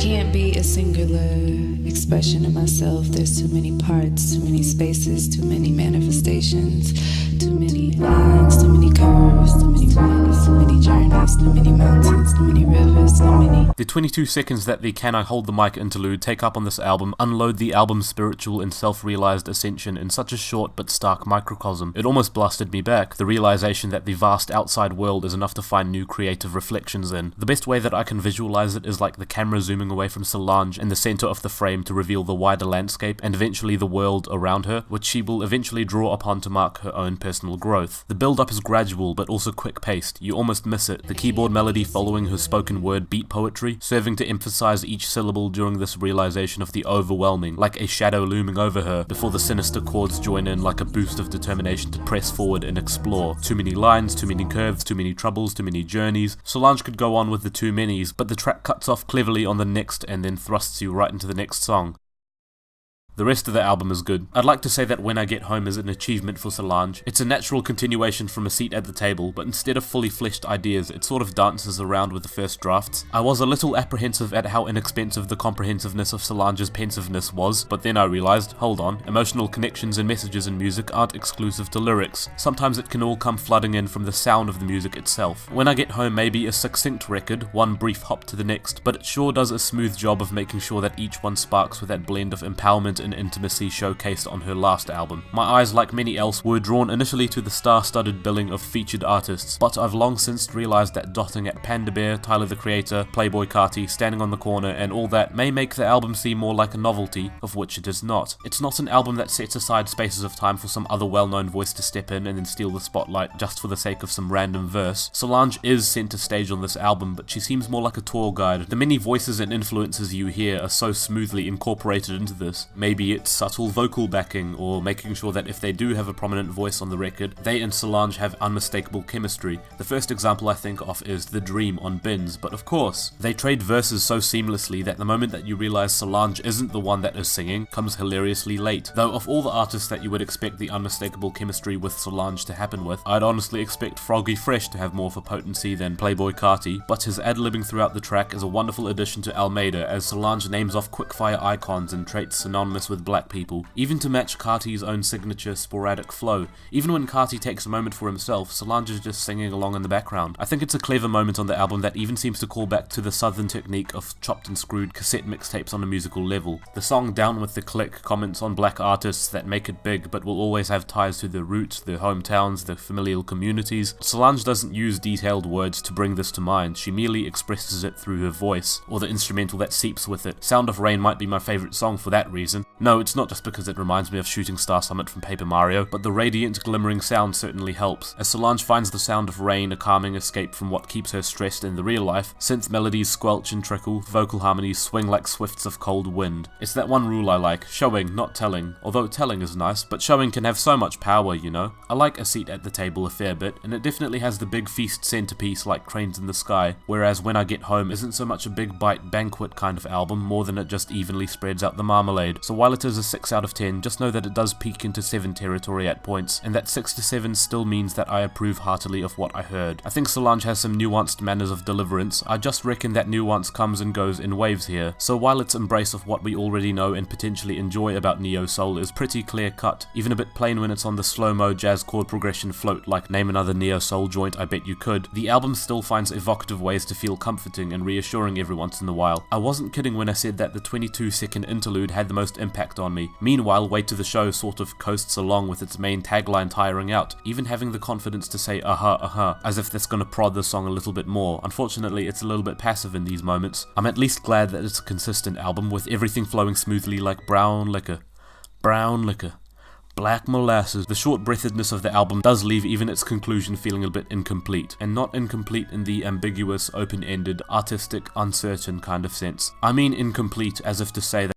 can't be a singular expression of myself. There's too many parts, too many spaces, too many manifestations, too many lines, too many curves, too many ways, too many journeys, too many mountains, too many rivers, too many. The 22 seconds that the Can I Hold the Mic interlude take up on this album unload the album's spiritual and self-realized ascension in such a short but stark microcosm. It almost blasted me back, the realization that the vast outside world is enough to find new creative reflections in. The best way that I can visualize it is like the camera zooming away from Solange in the center of the frame to reveal the wider landscape and eventually the world around her, which she will eventually draw upon to mark her own personal growth. The build-up is gradual but also quick-paced. You almost miss it, the keyboard melody following her spoken word beat poetry, serving to emphasize each syllable during this realization of the overwhelming, like a shadow looming over her, before the sinister chords join in like a boost of determination to press forward and explore. Too many lines, too many curves, too many troubles, too many journeys. Solange could go on with the too manys, but the track cuts off cleverly on the next and then thrusts you right into the next song. The rest of the album is good. I'd like to say that When I Get Home is an achievement for Solange. It's a natural continuation from A Seat at the Table, but instead of fully fleshed ideas, it sort of dances around with the first drafts. I was a little apprehensive at how inexpensive the comprehensiveness of Solange's pensiveness was, but then I realized, hold on, emotional connections and messages in music aren't exclusive to lyrics. Sometimes it can all come flooding in from the sound of the music itself. When I Get Home may be a succinct record, one brief hop to the next, but it sure does a smooth job of making sure that each one sparks with that blend of empowerment and intimacy showcased on her last album. My eyes, like many else, were drawn initially to the star-studded billing of featured artists, but I've long since realized that dotting at Panda Bear, Tyler the Creator, Playboi Carti, Standing on the Corner, and all that may make the album seem more like a novelty, of which it is not. It's not an album that sets aside spaces of time for some other well-known voice to step in and then steal the spotlight just for the sake of some random verse. Solange is center stage on this album, but she seems more like a tour guide. The many voices and influences you hear are so smoothly incorporated into this. Maybe it's subtle vocal backing, or making sure that if they do have a prominent voice on the record, they and Solange have unmistakable chemistry. The first example I think of is The Dream on Binz, but of course, they trade verses so seamlessly that the moment that you realize Solange isn't the one that is singing comes hilariously late. Though of all the artists that you would expect the unmistakable chemistry with Solange to happen with, I'd honestly expect Froggy Fresh to have more of a potency than Playboi Carti, but his ad-libbing throughout the track is a wonderful addition to Almeda as Solange names off quickfire icons and traits synonymous with black people, even to match Carti's own signature sporadic flow. Even when Carti takes a moment for himself, Solange is just singing along in the background. I think it's a clever moment on the album that even seems to call back to the southern technique of chopped and screwed cassette mixtapes on a musical level. The song Down with the Clique comments on black artists that make it big but will always have ties to their roots, their hometowns, their familial communities. Solange doesn't use detailed words to bring this to mind, she merely expresses it through her voice, or the instrumental that seeps with it. Sound of Rain might be my favourite song for that reason. No, it's not just because it reminds me of Shooting Star Summit from Paper Mario, but the radiant, glimmering sound certainly helps. As Solange finds the sound of rain a calming escape from what keeps her stressed in the real life, synth melodies squelch and trickle, vocal harmonies swing like swifts of cold wind. It's that one rule I like, showing, not telling. Although telling is nice, but showing can have so much power, you know? I like A Seat at the Table a fair bit, and it definitely has the big feast centerpiece like Cranes in the Sky, whereas When I Get Home isn't so much a big bite banquet kind of album, more than it just evenly spreads out the marmalade. So while it is a 6 out of 10, just know that it does peak into 7 territory at points, and that 6 to 7 still means that I approve heartily of what I heard. I think Solange has some nuanced manners of deliverance. I just reckon that nuance comes and goes in waves here, so while its embrace of what we already know and potentially enjoy about neo-soul is pretty clear-cut, even a bit plain when it's on the slow-mo jazz chord progression float like Name Another Neo-Soul Joint I Bet You Could, the album still finds evocative ways to feel comforting and reassuring every once in a while. I wasn't kidding when I said that the 22-second interlude had the most impact on me. Meanwhile, Wait to the Show sort of coasts along with its main tagline tiring out, even having the confidence to say as if that's gonna prod the song a little bit more. Unfortunately, it's a little bit passive in these moments. I'm at least glad that it's a consistent album with everything flowing smoothly like brown liquor, black molasses. The short-breathedness of the album does leave even its conclusion feeling a bit incomplete, and not incomplete in the ambiguous, open-ended, artistic, uncertain kind of sense. I mean incomplete as if to say that